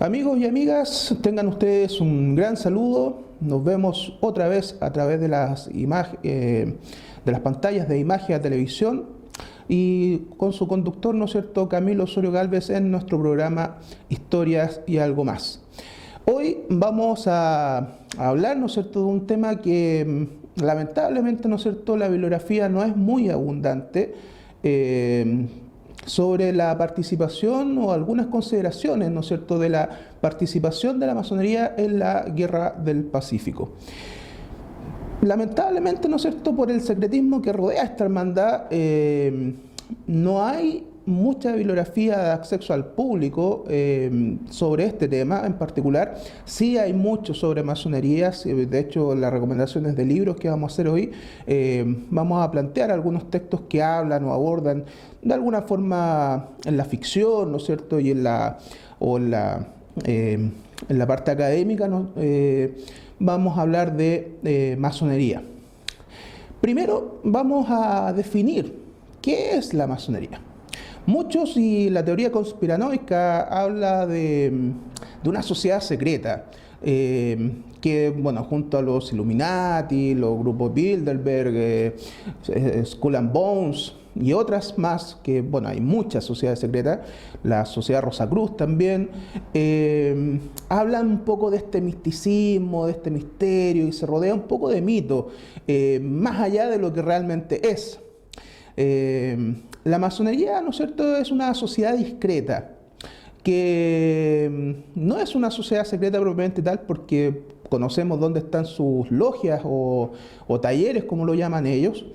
Amigos y amigas, tengan ustedes un gran saludo. Nos vemos otra vez a través de de las pantallas de imagen a televisión y con su conductor, ¿no es cierto?, Camilo Osorio Gálvez, en nuestro programa Historias y algo más. Hoy vamos a hablar, ¿no es cierto?, de un tema que lamentablemente, ¿no es cierto?, la bibliografía no es muy abundante sobre la participación o algunas consideraciones, ¿no es cierto?, de la participación de la masonería en la Guerra del Pacífico. Lamentablemente, ¿no es cierto?, por el secretismo que rodea esta hermandad, no hay mucha bibliografía de acceso al público sobre este tema en particular. Sí hay mucho sobre masonerías, de hecho las recomendaciones de libros que vamos a hacer hoy, vamos a plantear algunos textos que hablan o abordan de alguna forma en la ficción, ¿no es cierto?, y en la parte académica, ¿no? Vamos a hablar de masonería. Primero vamos a definir qué es la masonería. Muchos, y la teoría conspiranoica habla de una sociedad secreta que, bueno, junto a los Illuminati, los grupos Bilderberg, Skull and Bones y otras más, que, bueno, hay muchas sociedades secretas, la Sociedad Rosacruz también, hablan un poco de este misticismo, de este misterio, y se rodea un poco de mito, más allá de lo que realmente es. La masonería, ¿no es cierto?, es una sociedad discreta, que no es una sociedad secreta propiamente tal, porque conocemos dónde están sus logias o talleres, como lo llaman ellos,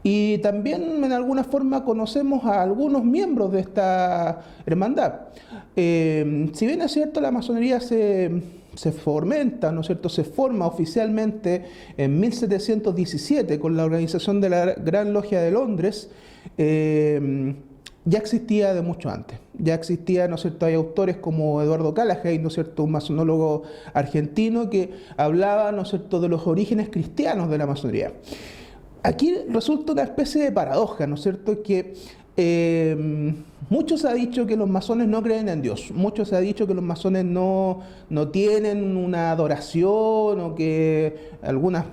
y también en alguna forma conocemos a algunos miembros de esta hermandad. Si bien es cierto, la masonería se fomenta, ¿no es cierto?, se forma oficialmente en 1717 con la organización de la Gran Logia de Londres, ya existía de mucho antes. Ya existía, ¿no es cierto?, hay autores como Eduardo Callaghan, ¿no es cierto?, un masonólogo argentino que hablaba, ¿no es cierto?, de los orígenes cristianos de la masonería. Aquí resulta una especie de paradoja, ¿no es cierto?, que muchos se ha dicho que los masones no creen en Dios, muchos se ha dicho que los masones no tienen una adoración, o que algunas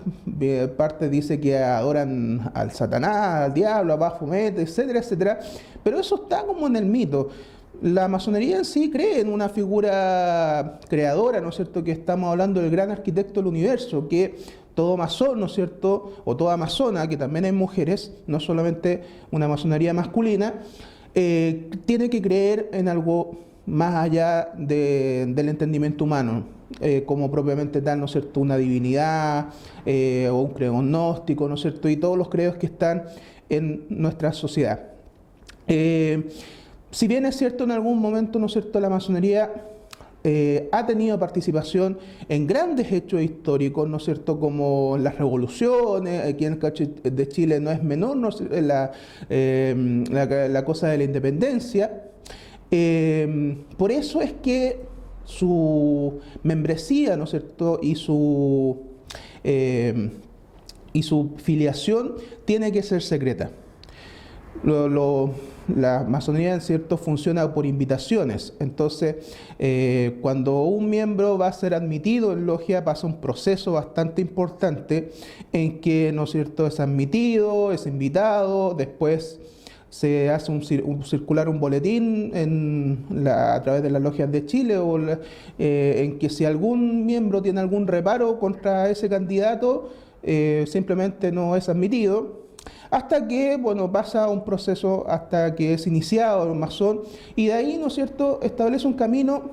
partes dice que adoran al Satanás, al diablo, a Baphomet, etcétera, etcétera, pero eso está como en el mito. La masonería en sí cree en una figura creadora, ¿no es cierto?, que estamos hablando del gran arquitecto del universo, que todo masón, ¿no es cierto?, o toda masona, que también hay mujeres, no solamente una masonería masculina, tiene que creer en algo más allá del entendimiento humano, como propiamente tal, ¿no es cierto?, una divinidad o un credo gnóstico, ¿no es cierto?, y todos los credos que están en nuestra sociedad. Si bien es cierto, en algún momento, ¿no es cierto?, la masonería ha tenido participación en grandes hechos históricos, ¿no es cierto?, como las revoluciones. Aquí en el caso de Chile no es menor, ¿no?, la cosa de la independencia. Por eso es que su membresía, ¿no es cierto?, y su filiación tiene que ser secreta. La masonería, en cierto, funciona por invitaciones. Entonces, cuando un miembro va a ser admitido en logia, pasa un proceso bastante importante en que, ¿no es cierto?, es admitido, es invitado, después se hace circular un boletín a través de las logias de Chile, en que si algún miembro tiene algún reparo contra ese candidato, simplemente no es admitido, hasta que, bueno, pasa un proceso hasta que es iniciado el masón, y de ahí, ¿no es cierto?, establece un camino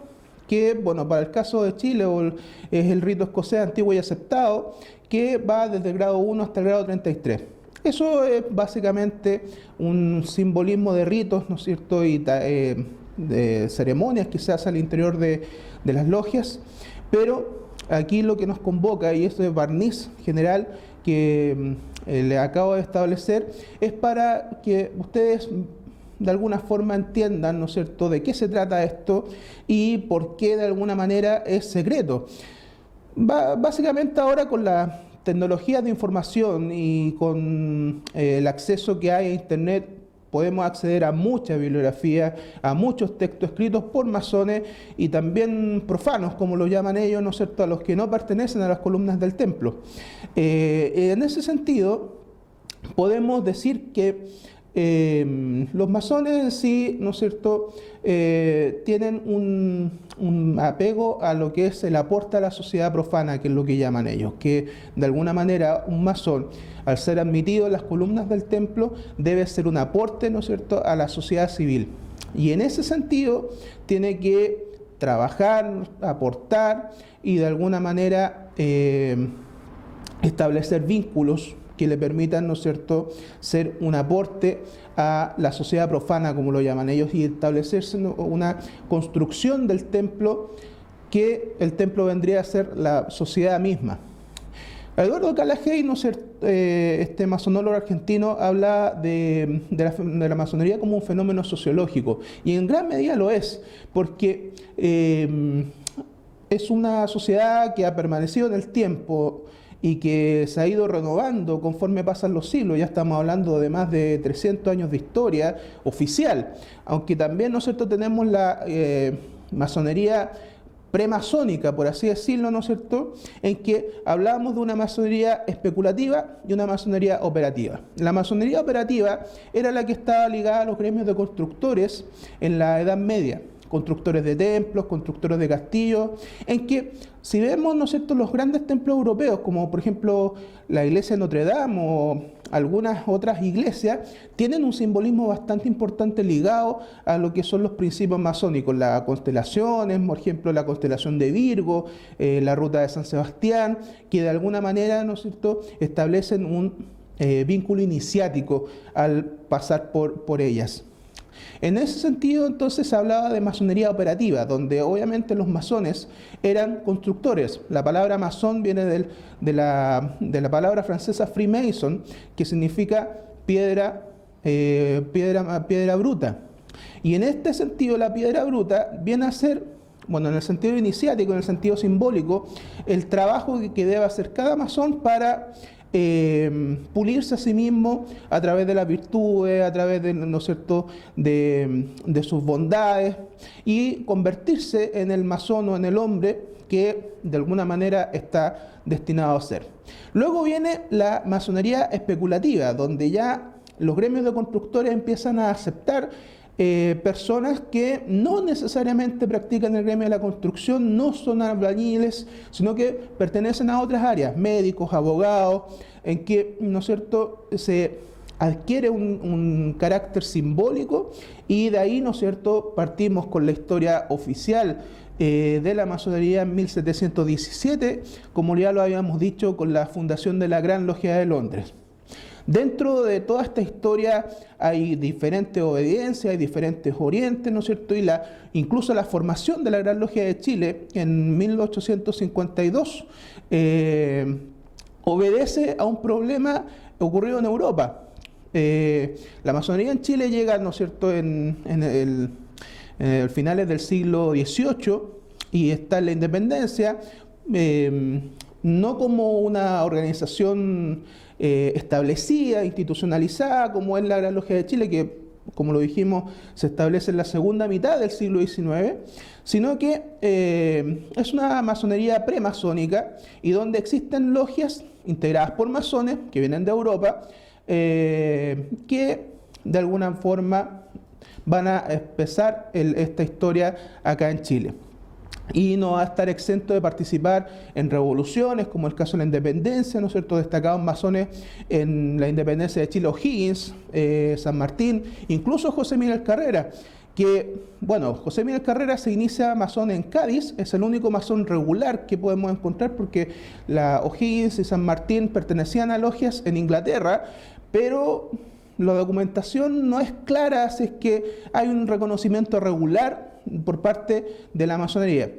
que, bueno, para el caso de Chile es el rito escocés antiguo y aceptado, que va desde el grado 1 hasta el grado 33. Eso es básicamente un simbolismo de ritos, ¿no es cierto?, y de ceremonias que se hacen al interior de las logias, pero aquí lo que nos convoca, y esto es barniz general que le acabo de establecer, es para que ustedes de alguna forma entiendan, ¿no es cierto?, de qué se trata esto y por qué de alguna manera es secreto. Básicamente ahora, con la tecnología de información y con el acceso que hay a Internet podemos acceder a mucha bibliografía, a muchos textos escritos por masones y también profanos, como lo llaman ellos, ¿no es cierto?, a los que no pertenecen a las columnas del templo. En ese sentido, podemos decir que los masones en sí, ¿no es cierto?, tienen un apego a lo que es el aporte a la sociedad profana, que es lo que llaman ellos, que de alguna manera un masón, al ser admitido en las columnas del templo, debe ser un aporte, ¿no es cierto?, a la sociedad civil. Y en ese sentido tiene que trabajar, aportar y de alguna manera establecer vínculos que le permitan, ¿no es cierto?, ser un aporte a la sociedad profana, como lo llaman ellos, y establecerse una construcción del templo, que el templo vendría a ser la sociedad misma. Eduardo Calajay, ¿no es cierto?, este masonólogo argentino, habla de la masonería como un fenómeno sociológico, y en gran medida lo es, porque es una sociedad que ha permanecido en el tiempo y que se ha ido renovando conforme pasan los siglos. Ya estamos hablando de más de 300 años de historia oficial, aunque también, ¿no es cierto?, tenemos la masonería premasónica, por así decirlo, ¿no es cierto?, en que hablábamos de una masonería especulativa y una masonería operativa. La masonería operativa era la que estaba ligada a los gremios de constructores en la Edad Media, constructores de templos, constructores de castillos, en que, si vemos, ¿no es cierto?, los grandes templos europeos, como por ejemplo la iglesia de Notre Dame o algunas otras iglesias, tienen un simbolismo bastante importante ligado a lo que son los principios masónicos, las constelaciones, por ejemplo la constelación de Virgo, la ruta de San Sebastián, que de alguna manera, ¿no es cierto?, establecen un vínculo iniciático al pasar por ellas. En ese sentido, entonces, se hablaba de masonería operativa, donde obviamente los masones eran constructores. La palabra masón viene de la palabra francesa Freemason, que significa piedra bruta. Y en este sentido, la piedra bruta viene a ser, bueno, en el sentido iniciático, en el sentido simbólico, el trabajo que debe hacer cada masón para pulirse a sí mismo a través de las virtudes, a través de, ¿no es cierto?, de sus bondades, y convertirse en el masón o en el hombre que de alguna manera está destinado a ser. Luego viene la masonería especulativa, donde ya los gremios de constructores empiezan a aceptar personas que no necesariamente practican el gremio de la construcción, no son albañiles, sino que pertenecen a otras áreas, médicos, abogados, en que, ¿no es cierto?, se adquiere un carácter simbólico, y de ahí, ¿no es cierto?, partimos con la historia oficial de la masonería en 1717, como ya lo habíamos dicho, con la fundación de la Gran Logia de Londres. Dentro de toda esta historia hay diferentes obediencias, hay diferentes orientes, ¿no es cierto?, y incluso la formación de la Gran Logia de Chile en 1852 obedece a un problema ocurrido en Europa. La masonería en Chile llega, ¿no es cierto?, en finales del siglo XVIII, y está en la independencia, no como una organización establecida, institucionalizada, como es la Gran Logia de Chile, que, como lo dijimos, se establece en la segunda mitad del siglo XIX, sino que es una masonería premasónica, y donde existen logias integradas por masones que vienen de Europa, que de alguna forma van a empezar esta historia acá en Chile. Y no va a estar exento de participar en revoluciones, como el caso de la independencia, ¿no es cierto?, destacados masones en la independencia de Chile, O'Higgins, San Martín, incluso José Miguel Carrera, que, bueno, José Miguel Carrera se inicia masón en Cádiz, es el único masón regular que podemos encontrar, porque la O'Higgins y San Martín pertenecían a logias en Inglaterra, pero la documentación no es clara si es que hay un reconocimiento regular por parte de la masonería.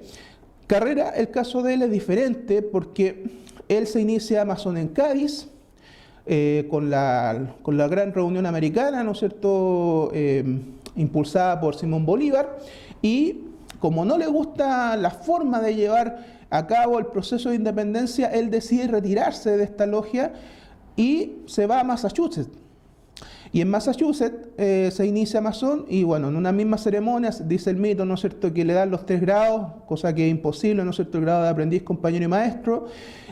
Carrera, el caso de él es diferente, porque él se inicia masón en Cádiz, con la gran reunión americana, ¿no es cierto?, impulsada por Simón Bolívar, y como no le gusta la forma de llevar a cabo el proceso de independencia, él decide retirarse de esta logia y se va a Massachusetts. Y en Massachusetts se inicia masón y bueno, en una misma ceremonia dice el mito, ¿no es cierto?, que le dan los 3 grados, cosa que es imposible, ¿no es cierto?, el grado de aprendiz, compañero y maestro,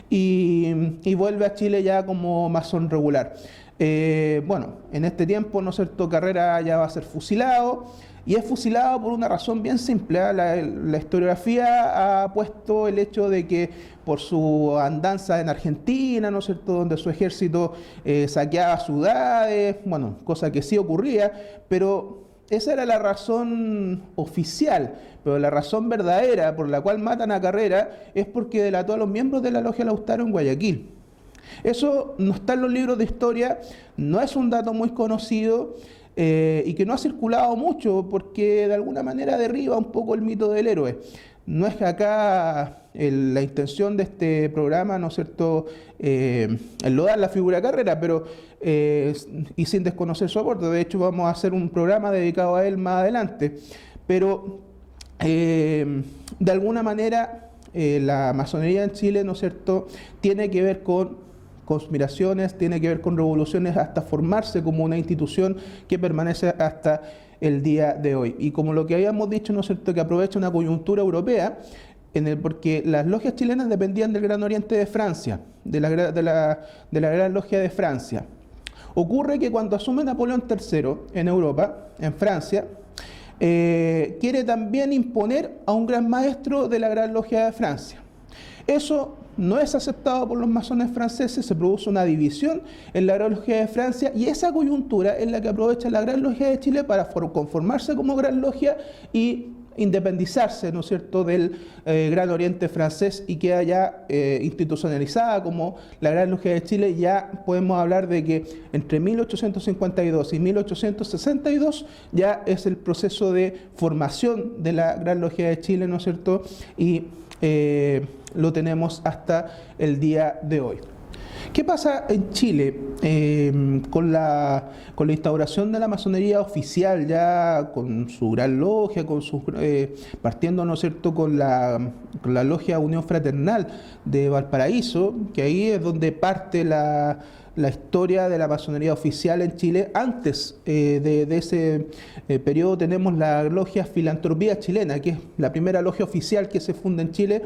y vuelve a Chile ya como masón regular. Bueno, en este tiempo, ¿no es cierto?, Carrera ya va a ser fusilado, y es fusilado por una razón bien simple. La historiografía ha puesto el hecho de que por su andanza en Argentina, ¿no es cierto?, donde su ejército saqueaba ciudades, bueno, cosa que sí ocurría, pero esa era la razón oficial. Pero la razón verdadera por la cual matan a Carrera es porque delató a los miembros de la Logia Lautaro en Guayaquil. Eso no está en los libros de historia, no es un dato muy conocido y que no ha circulado mucho porque de alguna manera derriba un poco el mito del héroe. No es que acá la intención de este programa, ¿no es cierto?, enlodar la figura de Carrera, pero y sin desconocer su aporte. De hecho, vamos a hacer un programa dedicado a él más adelante. Pero de alguna manera la masonería en Chile, ¿no es cierto?, tiene que ver con conspiraciones, tiene que ver con revoluciones hasta formarse como una institución que permanece hasta el día de hoy. Y como lo que habíamos dicho, ¿no es cierto?, que aprovecha una coyuntura europea, porque las logias chilenas dependían del Gran Oriente de Francia, de la Gran Logia de Francia. Ocurre que cuando asume Napoleón III en Europa, en Francia, quiere también imponer a un gran maestro de la Gran Logia de Francia. Eso no es aceptado por los masones franceses, se produce una división en la Gran Logia de Francia y esa coyuntura es la que aprovecha la Gran Logia de Chile para conformarse como Gran Logia y independizarse, ¿no es cierto?, del Gran Oriente francés y queda ya institucionalizada como la Gran Logia de Chile. Ya podemos hablar de que entre 1852 y 1862 ya es el proceso de formación de la Gran Logia de Chile, ¿no es cierto?, y lo tenemos hasta el día de hoy. ¿Qué pasa en Chile con la instauración de la masonería oficial, ya con su gran logia, partiendo, ¿no es cierto?, con la logia Unión Fraternal de Valparaíso, que ahí es donde parte la historia de la masonería oficial en Chile? Antes de ese periodo tenemos la logia Filantropía Chilena, que es la primera logia oficial que se funda en Chile,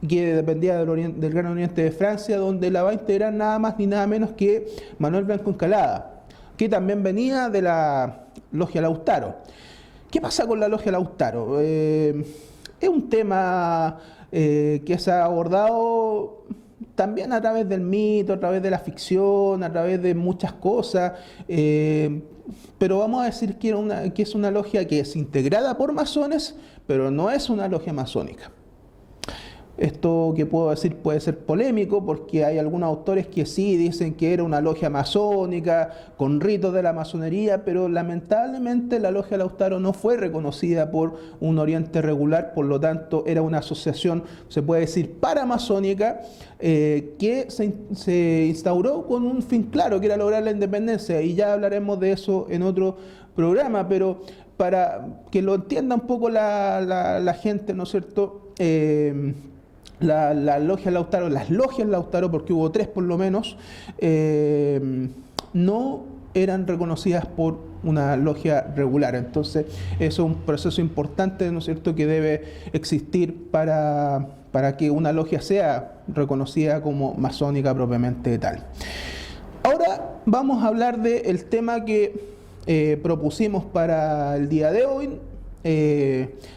que dependía del Gran Oriente de Francia, donde la va a integrar nada más ni nada menos que Manuel Blanco Encalada, que también venía de la logia Lautaro. ¿Qué pasa con la logia Lautaro? Es un tema que se ha abordado también a través del mito, a través de la ficción, a través de muchas cosas, pero vamos a decir que es una logia que es integrada por masones, pero no es una logia masónica. Esto que puedo decir puede ser polémico porque hay algunos autores que sí dicen que era una logia masónica con ritos de la masonería, pero lamentablemente la logia Lautaro no fue reconocida por un Oriente regular, por lo tanto era una asociación, se puede decir, paramasónica, que se instauró con un fin claro, que era lograr la independencia, y ya hablaremos de eso en otro programa, pero para que lo entienda un poco la gente, ¿no es cierto?, la logia Lautaro, las logias Lautaro, porque hubo 3 por lo menos, no eran reconocidas por una logia regular. Entonces, eso es un proceso importante, ¿no es cierto?, que debe existir para que una logia sea reconocida como masónica propiamente tal. Ahora vamos a hablar del tema que propusimos para el día de hoy,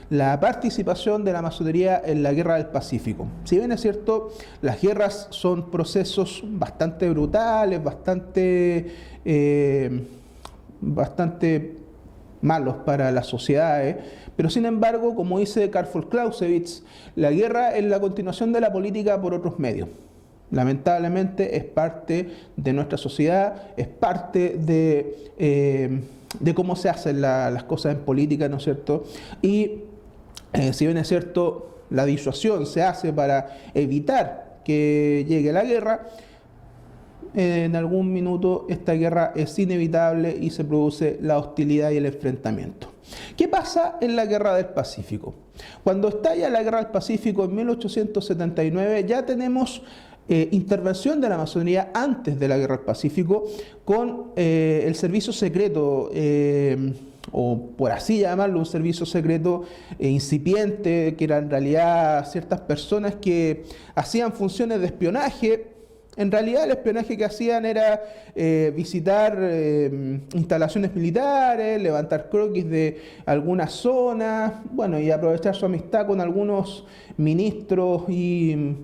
la participación de la masonería en la Guerra del Pacífico. Si bien es cierto, las guerras son procesos bastante brutales, bastante malos para las sociedades, pero sin embargo, como dice Karl von Clausewitz, la guerra es la continuación de la política por otros medios. Lamentablemente es parte de nuestra sociedad, es parte de cómo se hacen las cosas en política, ¿no es cierto? Y si bien es cierto, la disuasión se hace para evitar que llegue la guerra, en algún minuto esta guerra es inevitable y se produce la hostilidad y el enfrentamiento. ¿Qué pasa en la Guerra del Pacífico? Cuando estalla la Guerra del Pacífico en 1879 ya tenemos intervención de la masonería antes de la Guerra del Pacífico con el servicio secreto, o por así llamarlo, un servicio secreto incipiente, que eran en realidad ciertas personas que hacían funciones de espionaje. En realidad el espionaje que hacían era visitar instalaciones militares, levantar croquis de algunas zonas, bueno, y aprovechar su amistad con algunos ministros e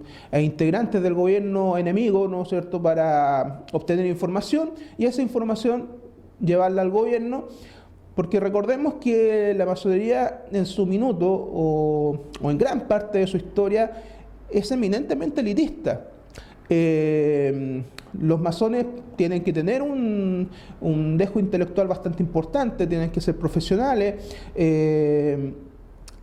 integrantes del gobierno enemigo, ¿no es cierto?, para obtener información, y esa información llevarla al gobierno, porque recordemos que la masonería en su minuto, o en gran parte de su historia, es eminentemente elitista. Los masones tienen que tener un dejo intelectual bastante importante, tienen que ser profesionales,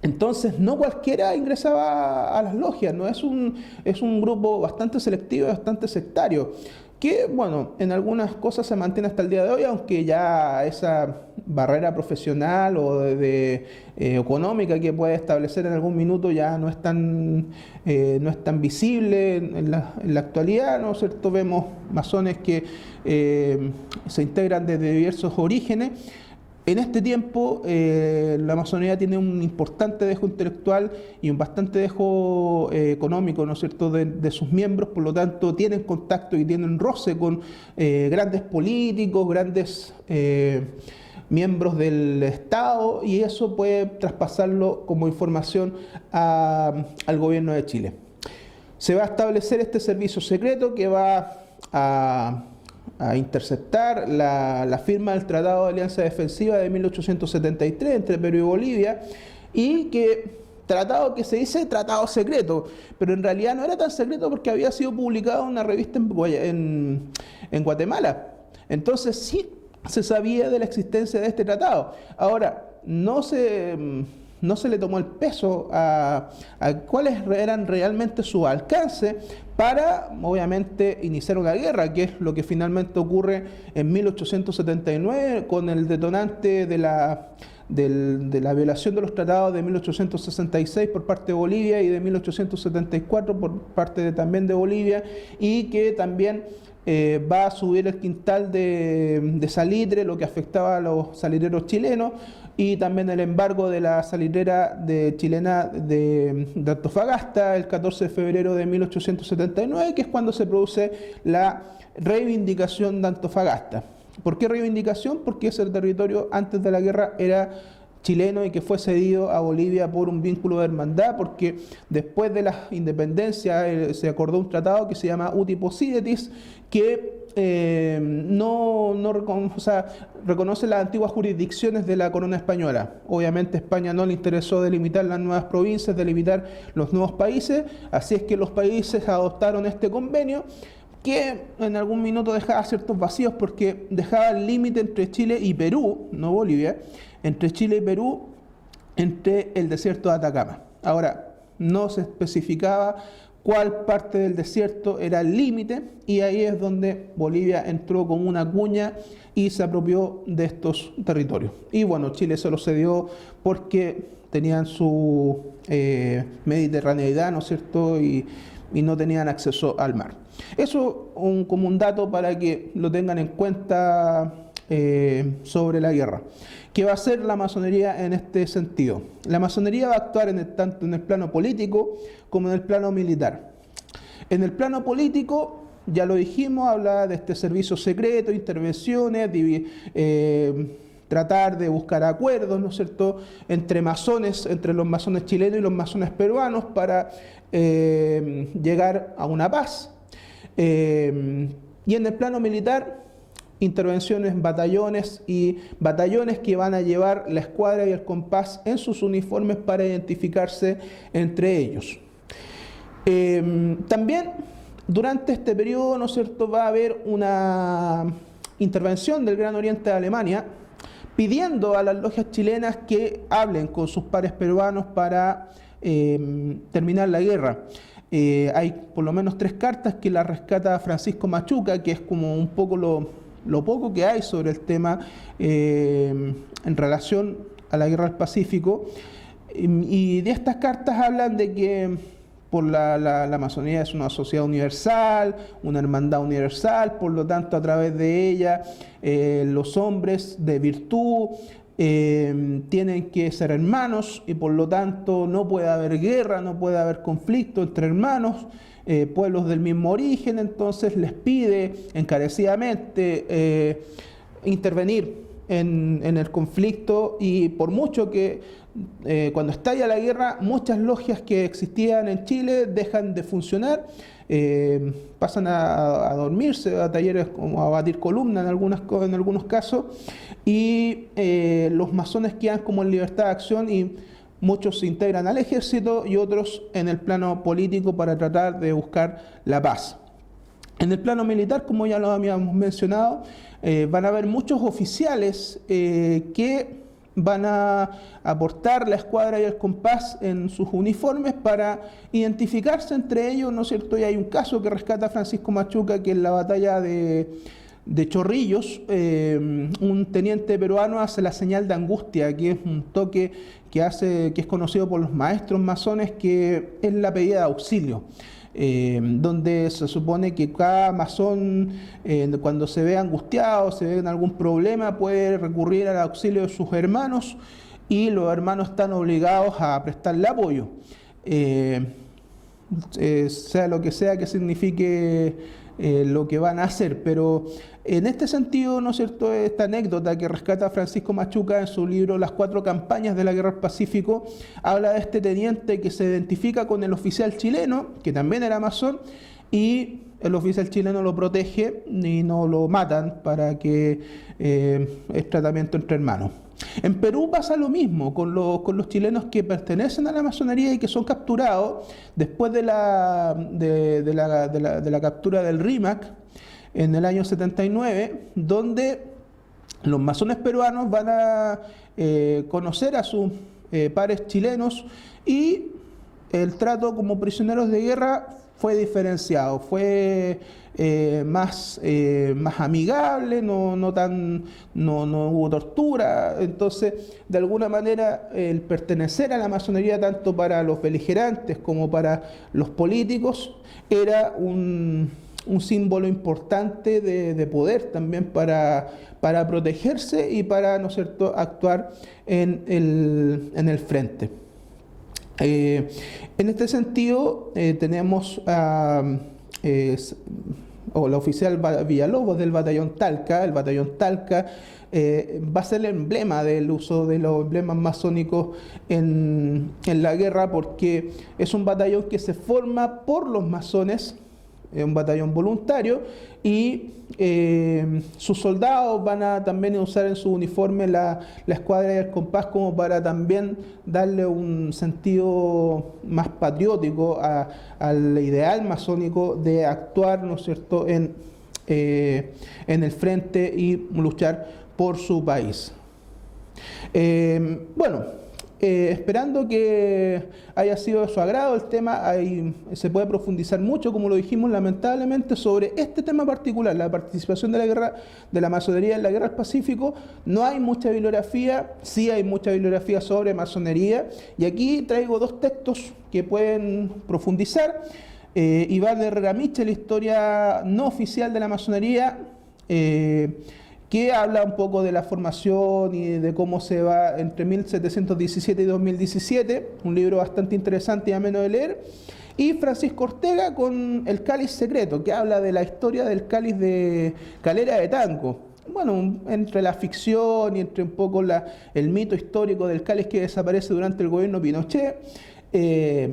entonces no cualquiera ingresaba a las logias, ¿no? Es un grupo bastante selectivo y bastante sectario, que bueno, en algunas cosas se mantiene hasta el día de hoy, aunque ya esa barrera profesional o económica que puede establecer en algún minuto ya no es tan visible en la actualidad, ¿no es cierto? Vemos masones que se integran desde diversos orígenes. En este tiempo, la masonería tiene un importante dejo intelectual y un bastante dejo económico, ¿no es cierto?, de sus miembros, por lo tanto tienen contacto y tienen roce con grandes políticos, grandes miembros del Estado, y eso puede traspasarlo como información al gobierno de Chile. Se va a establecer este servicio secreto que va a interceptar la firma del Tratado de Alianza Defensiva de 1873 entre Perú y Bolivia, y tratado que se dice tratado secreto, pero en realidad no era tan secreto porque había sido publicado en una revista en Guatemala. Entonces sí se sabía de la existencia de este tratado. Ahora, no se le tomó el peso a cuáles eran realmente su alcance para, obviamente, iniciar una guerra, que es lo que finalmente ocurre en 1879 con el detonante de la violación de los tratados de 1866 por parte de Bolivia y de 1874 por parte también de Bolivia, y que también va a subir el quintal de salitre, lo que afectaba a los salitreros chilenos, y también el embargo de la salitrera chilena de Antofagasta el 14 de febrero de 1879, que es cuando se produce la reivindicación de Antofagasta. ¿Por qué reivindicación? Porque ese territorio antes de la guerra era chileno y que fue cedido a Bolivia por un vínculo de hermandad, porque después de la independencia se acordó un tratado que se llama Uti Possidetis, que reconoce las antiguas jurisdicciones de la corona española. Obviamente a España no le interesó delimitar las nuevas provincias, delimitar los nuevos países, así es que los países adoptaron este convenio, que en algún minuto dejaba ciertos vacíos porque dejaba el límite entre Chile y Perú, no Bolivia, entre Chile y Perú, entre el desierto de Atacama. Ahora, no se especificaba cuál parte del desierto era el límite, y ahí es donde Bolivia entró como una cuña y se apropió de estos territorios. Y bueno, Chile se lo cedió porque tenían su mediterraneidad, ¿no es cierto?, y no tenían acceso al mar. Eso como un dato para que lo tengan en cuenta sobre la guerra. ¿Qué va a hacer la masonería en este sentido? La masonería va a actuar tanto en el plano político como en el plano militar. En el plano político, ya lo dijimos, habla de este servicio secreto, intervenciones, tratar de buscar acuerdos, ¿no es cierto?, entre los masones chilenos y los masones peruanos para llegar a una paz. Y en el plano militar, intervenciones, batallones que van a llevar la escuadra y el compás en sus uniformes para identificarse entre ellos. También durante este periodo, ¿no es cierto?, va a haber una intervención del Gran Oriente de Alemania pidiendo a las logias chilenas que hablen con sus pares peruanos para terminar la guerra. Hay por lo menos 3 cartas que las rescata Francisco Machuca, que es como un poco lo poco que hay sobre el tema en relación a la guerra del Pacífico, y de estas cartas hablan de que por la masonería es una sociedad universal, una hermandad universal, por lo tanto a través de ella los hombres de virtud tienen que ser hermanos y por lo tanto no puede haber guerra, no puede haber conflicto entre hermanos, pueblos del mismo origen. Entonces les pide encarecidamente intervenir en el conflicto, y por mucho que cuando estalla la guerra muchas logias que existían en Chile dejan de funcionar, pasan a dormirse, a talleres como a batir columna en algunos casos, y los masones quedan como en libertad de acción, y muchos se integran al ejército y otros en el plano político para tratar de buscar la paz. En el plano militar, como ya lo habíamos mencionado, van a haber muchos oficiales que van a aportar la escuadra y el compás en sus uniformes para identificarse entre ellos, ¿no es cierto? Y hay un caso que rescata Francisco Machuca, que en la batalla de Chorrillos, un teniente peruano hace la señal de angustia, que es un toque que es conocido por los maestros masones, que es la pedida de auxilio. Donde se supone que cada masón, cuando se ve angustiado, se ve en algún problema, puede recurrir al auxilio de sus hermanos, y los hermanos están obligados a prestarle apoyo, sea lo que sea que signifique lo que van a hacer. Pero en este sentido, ¿no es cierto?, esta anécdota que rescata Francisco Machuca en su libro Las 4 campañas de la Guerra del Pacífico, habla de este teniente que se identifica con el oficial chileno, que también era masón, y el oficial chileno lo protege y no lo matan para que es tratamiento entre hermanos. En Perú pasa lo mismo con los chilenos que pertenecen a la masonería y que son capturados después de la captura del RIMAC en el año 79, donde los masones peruanos van a conocer a sus pares chilenos, y el trato como prisioneros de guerra fue diferenciado, fue más amigable, no hubo tortura. Entonces, de alguna manera, el pertenecer a la masonería, tanto para los beligerantes como para los políticos, era un símbolo importante de poder también para protegerse y para, ¿no es cierto?, actuar en el frente. En este sentido, tenemos la oficial Villalobos del batallón Talca. El batallón Talca va a ser el emblema del uso de los emblemas masónicos en la guerra, porque es un batallón que se forma por los masones, un batallón voluntario, y sus soldados van a también usar en su uniforme la escuadra y el compás, como para también darle un sentido más patriótico al ideal masónico de actuar, ¿no es cierto?, en el frente y luchar por su país. Esperando que haya sido de su agrado el tema. Se puede profundizar mucho, como lo dijimos, lamentablemente, sobre este tema particular, la participación de la masonería en la Guerra del Pacífico. No hay mucha bibliografía, sí hay mucha bibliografía sobre masonería, y aquí traigo 2 textos que pueden profundizar. Iván Herrera Michel, Historia no oficial de la masonería, que habla un poco de la formación y de cómo se va entre 1717 y 2017, un libro bastante interesante y ameno de leer. Y Francisco Ortega con El Cáliz Secreto, que habla de la historia del cáliz de Calera de Tanco. Bueno, entre la ficción y entre un poco el mito histórico del cáliz que desaparece durante el gobierno Pinochet,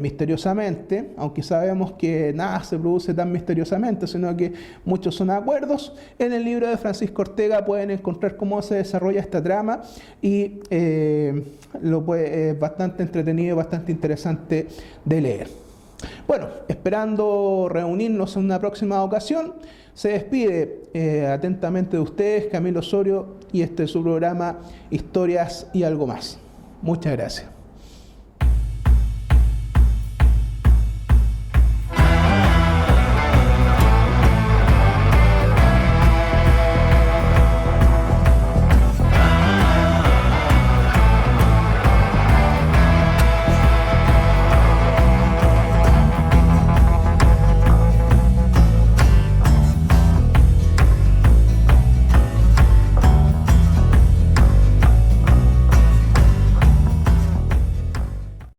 misteriosamente, aunque sabemos que nada se produce tan misteriosamente, sino que muchos son acuerdos. En el libro de Francisco Ortega pueden encontrar cómo se desarrolla esta trama, y es bastante entretenido y bastante interesante de leer. Bueno, esperando reunirnos en una próxima ocasión, se despide atentamente de ustedes Camilo Osorio, y este es su programa Historias y algo más. Muchas gracias.